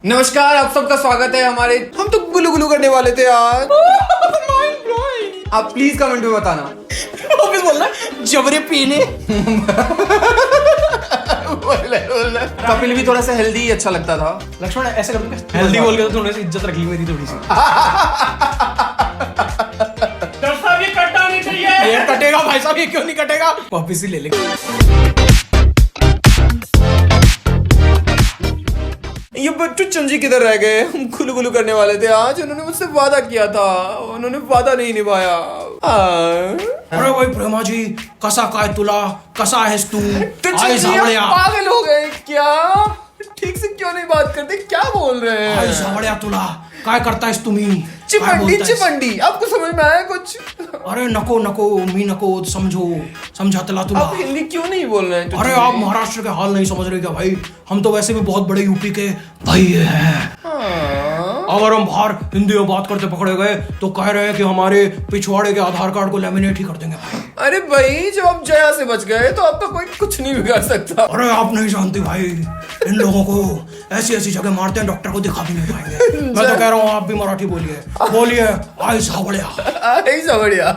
नमस्कार, आप सबका स्वागत है हमारे। हम तो गुलू गुलू करने वाले थे यार। आप प्लीज कमेंट में बताना। वापस बोलना जबरे पीने। कपिल भी थोड़ा सा हेल्दी अच्छा लगता था। लक्ष्मण ऐसे कर हेल्दी बोल के तो थोड़ी सी इज्जत रख ली मेरी थोड़ी सी। ये कटना नहीं चाहिए। ये कटेगा भाई साहब, ये क्यों नहीं कटेगा? वापिस ही ले ले। ये बच्चू चंजी किधर रह गए? हम गुलू गुलू करने वाले थे आज। उन्होंने मुझसे वादा किया था, उन्होंने वादा नहीं निभाया। अरे भाई प्रेमा जी, कसा काय तुला, कसा है तू? तो चंजी आप पागल हो गए क्या? ठीक से क्यों नहीं बात करते? क्या बोल रहे हैं? आई सावळ्या तुला काय करतायस तुम्ही? चिपंडी चिपंडी, आपको समझ में आया कुछ? अरे नको नको मी नको समझो, समझा तला तुला। आप हिंदी क्यों नहीं बोल रहे हैं? अरे आप महाराष्ट्र के हाल नहीं समझ रहे क्या भाई? हम तो वैसे भी बहुत बड़े यूपी के भैये हैं। अगर हम बाहर हिंदी में बात करते पकड़े गए तो कह रहे हैं कि हमारे पिछवाड़े के आधार कार्ड को लेमिनेट ही कर देंगे भाई। अरे भाई, जब आप जया से बच गए तो आपका कोई कुछ नहीं बिगाड़ सकता। अरे आप नहीं जानते भाई, इन लोगों को ऐसी ऐसी जगह मारते हैं, डॉक्टर को दिखा भी नहीं पाएंगे। मैं तो कह रहा हूँ आप भी मराठी बोलिए, बोलिए आई सावळ्या। आई सावळ्या।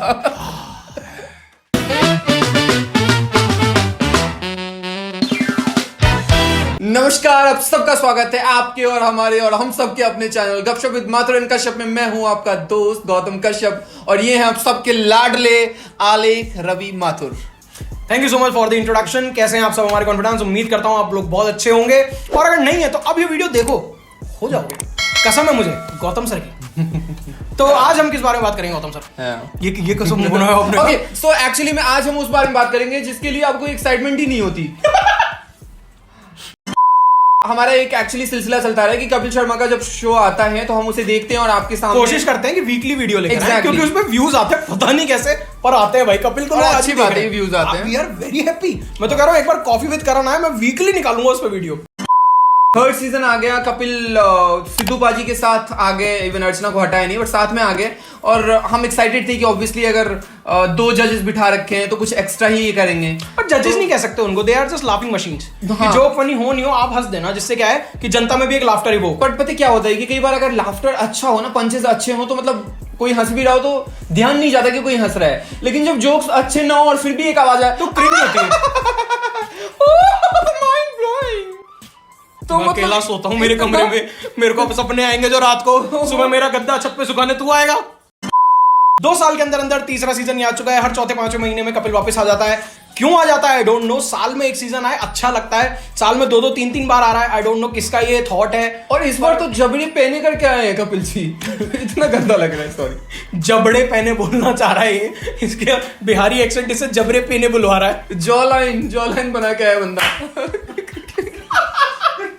नमस्कार, आप सबका स्वागत है आपके और हमारे और हम सबके अपने चैनल गपशप विद माथुर एंड कश्यप में। मैं हूं आपका दोस्त गौतम कश्यप और ये हैं आप सबके लाडले Alekh Ravi Mathur. Thank you so much for the introduction. कैसे हैं आप सब? हमारे कॉन्फिडेंस, उम्मीद करता हूं आप लोग बहुत अच्छे होंगे, और अगर नहीं है तो अब ये वीडियो देखो हो जाओगे, कसम है मुझे गौतम सर की। तो आज हम किस बारे में बात करेंगे गौतम सर? ये कसम बनाया आपने। ओके, सो एक्चुअली में आज हम उस बारे में बात करेंगे जिसके लिए आपको एक्साइटमेंट ही नहीं होती। हमारा एक एक्चुअली सिलसिला चलता रहा है कि कपिल शर्मा का जब शो आता है तो हम उसे देखते हैं और आपके सामने कोशिश करते हैं कि वीकली वीडियो लेकर आएं, क्योंकि Exactly. उसमें व्यूज आते हैं, पता नहीं कैसे पर आते हैं भाई। कपिल को और अच्छी बात है, व्यूज आते हैं। We are very happy. मैं तो कह रहा हूं एक बार कॉफी विद करण आए, मैं वीकली निकालूंगा उस पे वीडियो। थर्ड सीजन आ गया, कपिल सिद्धू पाजी के साथ आ गए, इवन अर्चना को हटाया नहीं बट साथ में आ गए। और हम एक्साइटेड थे कि ऑब्वियसली अगर दो जजेस बिठा रखे हैं तो कुछ एक्स्ट्रा ही करेंगे। और जजेस नहीं कह सकते उनको, they are just laughing machines. कि जो फनी हो नहीं हो आप हंस देना, जिससे क्या है कि जनता में भी एक लाफ्टर इवोक। बट पता क्या होता है कि कई बार अगर लाफ्टर अच्छा हो ना, पंचेस अच्छे हो तो मतलब कोई हंस भी रहा हो तो ध्यान नहीं जाता कि कोई हंस रहा है। लेकिन जब जोक्स अच्छे ना हो और फिर भी एक आवाज आए तो क्रिंज होती है। तो मैं अकेला सोता हूँ मेरे कमरे में, मेरे को अब सपने आएंगे जो रात को सुबह मेरा गद्दा छत पे सुखाने तू आएगा। 2 साल के अंदर अंदर तीसरा सीजन आ चुका है। हर चौथे पांचवें महीने में कपिल वापस आ जाता है। क्यों आ जाता है आई डोंट नो। साल में एक सीजन आए अच्छा लगता है, साल में 2-2 3-3 बार आ रहा है। आई डोंट नो किसका ये थॉट है। और इस बार तो जबड़े पहने करके आए हैं कपिल जी। इतना गंदा लग रहा है, सॉरी। जबड़े पहने बोलना चाह रहा है ये, इसके बिहारी एक्सेंट इसे जबड़े पहने बुलवा रहा है। जॉ लाइन बना के आया बंदा।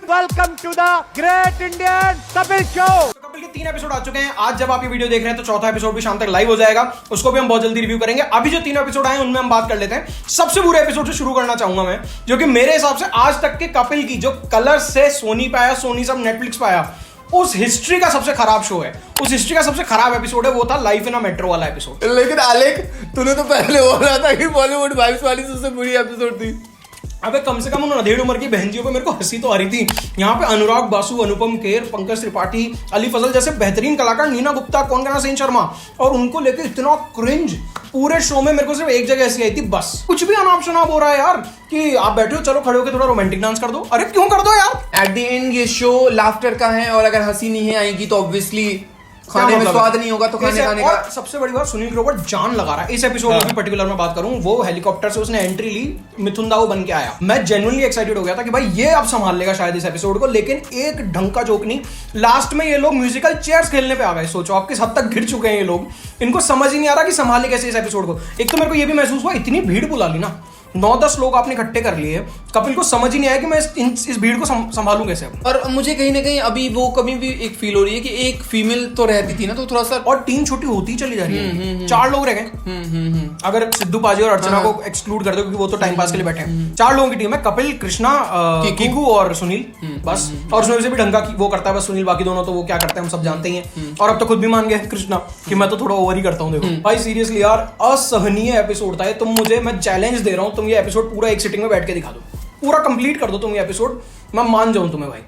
Welcome to the great Indian Kapil show. Kapil के 3 एपिसोड आ चुके हैं। आज जब आप ये वीडियो देख रहे हैं तो चौथा एपिसोड भी शाम तक लाइव हो जाएगा, उसको भी हम बहुत जल्दी रिव्यू करेंगे। अभी जो 3 एपिसोड आए उनमें हम बात कर लेते हैं। सबसे बुरे एपिसोड से शुरू करना चाहूंगा मैं, जो कि मेरे हिसाब से आज तक के कपिल की जो कलर्स से सोनी पे आया, सोनी सब नेटफ्लिक्स पे आया, उस हिस्ट्री का सबसे खराब शो है। उस हिस्ट्री का सबसे खराब एपिसोड है, वो था लाइफ इन अ मेट्रो वाला एपिसोड। लेकिन आलेख, तूने तो पहले बोला था कि बॉलीवुड वाइब्स वाली सबसे बुरी एपिसोड थी। अबे कम से कम उन अधेड़ उम्र की बहनजियों पे मेरे को हंसी तो आ रही थी। यहाँ पे अनुराग बासु, अनुपम खेर, पंकज त्रिपाठी, अली फजल जैसे बेहतरीन कलाकार, नीना गुप्ता, कौन कहना सेन शर्मा, और उनको लेके इतना क्रिंज पूरे शो में मेरे को सिर्फ एक जगह ऐसी आई थी, बस कुछ भी अनाप शनाप हो रहा है यार कि आप बैठे हो, चलो खड़े होकर थोड़ा रोमांटिक डांस कर दो। अरे क्यों कर दो यार? एट द एंड ये शो लाफ्टर का है और अगर हंसी नहीं आएगी तो ऑब्वियसली खाने में स्वाद नहीं होगा, तो खाने का। और सबसे बड़ी बात, सुनील ग्रोवर जान लगा रहा है इस एपिसोड में भी पर्टिकुलर में बात करूं। वो हेलीकॉप्टर से उसने एंट्री ली, मिथुन दाऊ बन के आया। मैं जेन्युइनली एक्साइटेड हो गया था कि भाई ये अब संभाल लेगा शायद इस एपिसोड को, लेकिन एक ढंग का जोक नहीं। लास्ट में ये लोग म्यूजिकल चेयर्स खेलने पे आ गए। सोचो आप किस हद तक गिर चुके हैं ये लोग। इनको समझ ही नहीं आ रहा कि संभाले कैसे इस एपिसोड को। एक तो मेरे को ये भी महसूस हुआ, इतनी भीड़ बुला ली ना, 9-10 लोग आपने इकट्ठे कर लिए, कपिल को समझ ही नहीं आया कि मैं इस भीड़ को संभालूं कैसे। और मुझे कहीं ना कहीं अभी वो कभी भी एक फील हो रही है कि एक फीमेल तो रहती थी ना, तो थोड़ा सा और टीम छोटी होती चली जा रही है। 4 लोग रह गए अगर सिद्धू पाजी और अर्चना को एक्सक्लूड कर दो, क्योंकि वो तो टाइम पास के लिए बैठे हैं। 4 लोगों की टीम है, कपिल, कृष्णा, कीकू और सुनील, बस। और उसमें से भी ढंग का वो करता है बस सुनील, बाकी दोनों तो वो क्या करते हैं हम सब जानते ही हैं। और अब तो खुद भी मान गए कृष्णा कि मैं तो थोड़ा ओवर ही करता हूँ। देखो भाई सीरियसली यार, असहनीय एपिसोड था। तुम मुझे, मैं चैलेंज दे रहा हूँ, तुम ये एपिसोड पूरा एक सिटिंग में बैठ के दिखा दो, पूरा कंप्लीट कर दो तुम ये एपिसोड, मैं मान जाऊं तुम्हें भाई।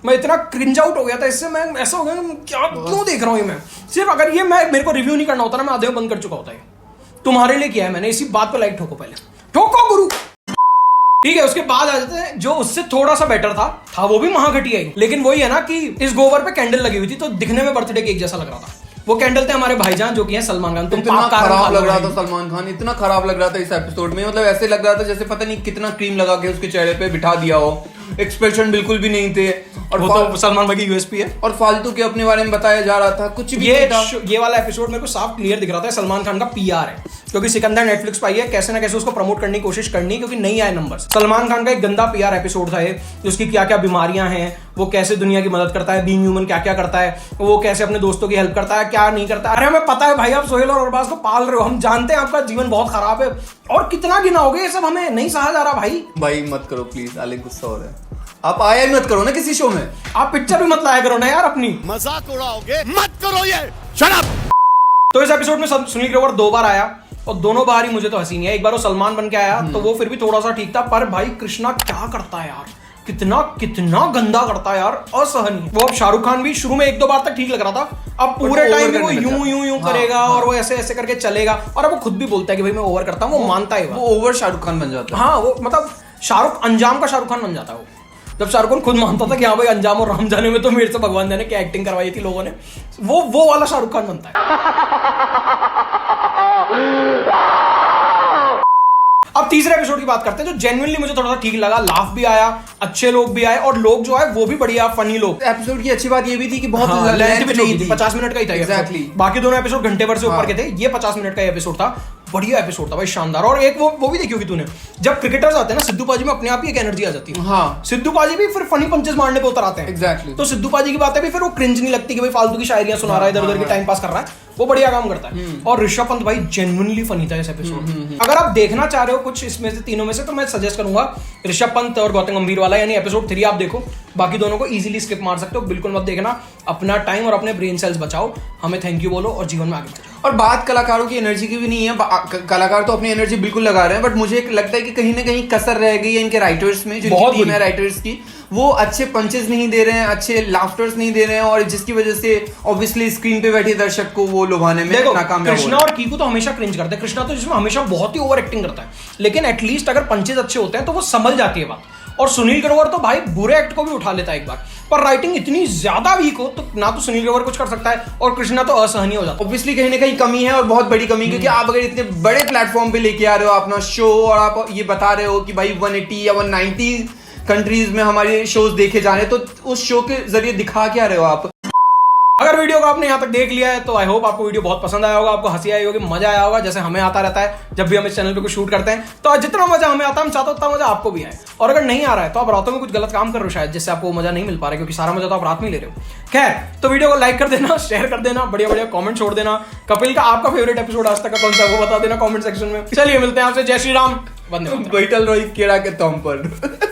मैं इतना क्रिंज आउट हो गया था इससे, मैं ऐसा हो गया क्या क्यों देख रहा हूँ ये। मैं सिर्फ अगर ये मेरे को रिव्यू नहीं करना होता ना, मैं आधे में बंद कर चुका होता है। तुम्हारे लिए किया है मैंने, इसी बात पे लाइक ठोको, पहले ठोको गुरु। ठीक है, उसके बाद आ जाते हैं जो उससे थोड़ा सा बेटर था वो भी महाघटिया ही, लेकिन वही है ना कि इस गोबर पे कैंडल लगी हुई थी तो दिखने में बर्थडे केक जैसा लग रहा था। वो कैंडल थे हमारे भाईजान जो कि हैं सलमान खान। तुम इतना खराब लग रहा था सलमान खान, इतना खराब लग रहा था इस एपिसोड में, मतलब ऐसे लग रहा था जैसे पता नहीं कितना क्रीम लगा के उसके चेहरे पे बिठा दिया हो, एक्सप्रेशन बिल्कुल भी नहीं थे। और वो तो सलमान भाई की यूएसपी है। और फालतू के अपने बारे में बताया जा रहा था, कुछ भी ये वाला एपिसोड मेरे को साफ क्लियर दिख रहा था सलमान खान का पीआर है, क्योंकि सिकंदर नेटफ्लिक्स पे आई है, कैसे ना कैसे उसको प्रमोट करने की कोशिश करनी, क्योंकि नहीं आए नंबर्स। सलमान खान का एक गंदा पीआर एपिसोड था ये, उसकी क्या क्या बीमारियां हैं, वो कैसे दुनिया की मदद करता है, बीइंग ह्यूमन क्या क्या करता है, वो कैसे अपने दोस्तों की हेल्प करता है, क्या नहीं करता है। अरे हमें पता है भाई, आप सोहेल और अरबाज को पाल रहे हो, हम जानते हैं आपका जीवन बहुत खराब है, और कितना गिनाओगे, ये सब हमें नहीं सहा जा रहा भाई मत करो प्लीज, अलग गुस्सा हो रहा है। आप आया ही मत करो ना किसी शो में, आप पिक्चर भी मत लाया करो ना यार अपनी, मजाक उड़ाओगे मत करो ये, शट अप। तो इस एपिसोड में सुनील ग्रोवर 2 बार आया और दोनों बार ही मुझे तो हंसी नहीं है। एक बार वो सलमान बन के आया तो वो फिर भी थोड़ा सा ठीक था, पर भाई कृष्णा क्या करता है यार, कितना गंदा करता है यार, असहनीय। वो अब शाहरुख खान भी शुरू में 1-2 बार तक ठीक लग रहा था, अब पूरे टाइम वो यूं करेगा और वो ऐसे ऐसे करके चलेगा, और अब वो खुद भी बोलता है कि भाई मैं ओवर करता हूँ, वो मानता है, वो ओवर शाहरुख खान बन जाता है। हाँ, वो मतलब शाहरुख अंजाम का शाहरुख खान बन जाता है वो। जब शाहरुख खान खुद मानता था कि हाँ भाई अंजाम और राम जाने में तो मेरे से भगवान जाने क्या एक्टिंग करवाई थी लोगों ने, वो वाला शाहरुख खान बनता है। अब तीसरे एपिसोड की बात करते हैं जो जेन्युइनली मुझे थोड़ा सा ठीक लगा, लाफ भी आया, अच्छे लोग भी आए, और लोग जो है वो भी बढ़िया फनी लोग। एपिसोड की अच्छी बात ये भी थी कि बहुत लेंथ भी नहीं थी, 50 मिनट का ही था एग्जैक्टली। बाकी दोनों एपिसोड घंटे भर से ऊपर के थे, ये 50 मिनट का एपिसोड था, बढ़िया एपिसोड था भाई, शानदार। और एक वो भी देखी होगी तूने, जब क्रिकेटर्स आते हैं ना, सिद्धू पाजी में अपने आप ही एक एनर्जी आ जाती है। हाँ, सिद्धू पाजी भी फिर फनी पंचेस मारने पे उतर आते हैं। एग्जैक्टली। तो सिद्धू पाजी की बातें भी फिर वो क्रिंज नहीं लगती कि भाई फालतू की शायरियां सुना रहा है, इधर उधर की टाइम पास कर रहा है, वो बढ़िया काम करता है। और ऋषभ पंत भाई जेन्युइनली फनी था इस एपिसोड। अगर आप देखना चाह रहे हो कुछ इसमें से तीनों में से, तो मैं सजेस्ट करूंगा ऋषभ पंत और गौतम गंभीर वाला, यानी एपिसोड 3 आप देखो, बाकी दोनों को इजीली स्किप मार सकते हो, बिल्कुल मत देखना, अपना टाइम और अपने ब्रेन सेल्स बचाओ, हमें थैंक यू बोलो और जीवन में आगे चलो। और बात कलाकारों की एनर्जी की भी नहीं है, कलाकार तो अपनी एनर्जी बिल्कुल लगा रहे हैं, बट मुझे लगता है कि कहीं ना कहीं कसर रह गई है इनके राइटर्स में, जो टीम है राइटर्स की, वो अच्छे पंचेस नहीं दे रहे हैं, अच्छे लाफ्टर्स नहीं दे रहे हैं, और जिसकी वजह से ऑब्वियसली स्क्रीन पे बैठे दर्शक को वो लुभाने में नाकाम है। कृष्णा और कीकू तो हमेशा क्रिंज करते हैं, कृष्णा तो जिसमें हमेशा बहुत ही ओवर एक्टिंग करता है, लेकिन एटलीस्ट अगर पंचेस अच्छे होते हैं तो वो संभल जाती है बात। और सुनील ग्रोवर तो भाई बुरे एक्ट को भी उठा लेता है एक बार, पर राइटिंग इतनी ज्यादा वीक हो तो ना तो सुनील ग्रोवर कुछ कर सकता है और कृष्णा तो असहनीय हो जाता है। ऑब्वियसली कहीं ना कहीं कमी है, और बहुत बड़ी कमी, क्योंकि आप अगर इतने बड़े प्लेटफॉर्म पे लेके आ रहे हो अपना शो, और आप ये बता रहे हो कि भाई 180 या 190 कंट्रीज में हमारे शोज देखे जा रहे हैं, तो उस शो के जरिए दिखा क्या रहे हो आप। अगर वीडियो को आपने यहाँ तक देख लिया है तो आई होप आपको वीडियो बहुत पसंद आया होगा, आपको हंसी आई होगी, मजा आया होगा, जैसे हमें आता रहता है जब भी हम इस चैनल पे कुछ शूट करते हैं। तो जितना मजा हमें आता है हम चाहते उतना मजा आपको भी आए, और अगर नहीं आ रहा है तो आप रातों में कुछ गलत काम कर रहे हो शायद, जिससे आपको मजा नहीं मिल पा रहा है, क्योंकि सारा मजा तो आप रात में ले रहे हो। खैर, तो वीडियो को लाइक कर देना, शेयर कर देना, बढ़िया बढ़िया कॉमेंट छोड़ देना, कपिल का आपका फेवरेट एपिसोड आज तक का कौन सा है वो बता देना कॉमेंट सेक्शन में। चलिए मिलते हैं आपसे, जय श्री राम, वंदे मातरम। बैठल रही केड़ा के तम पर।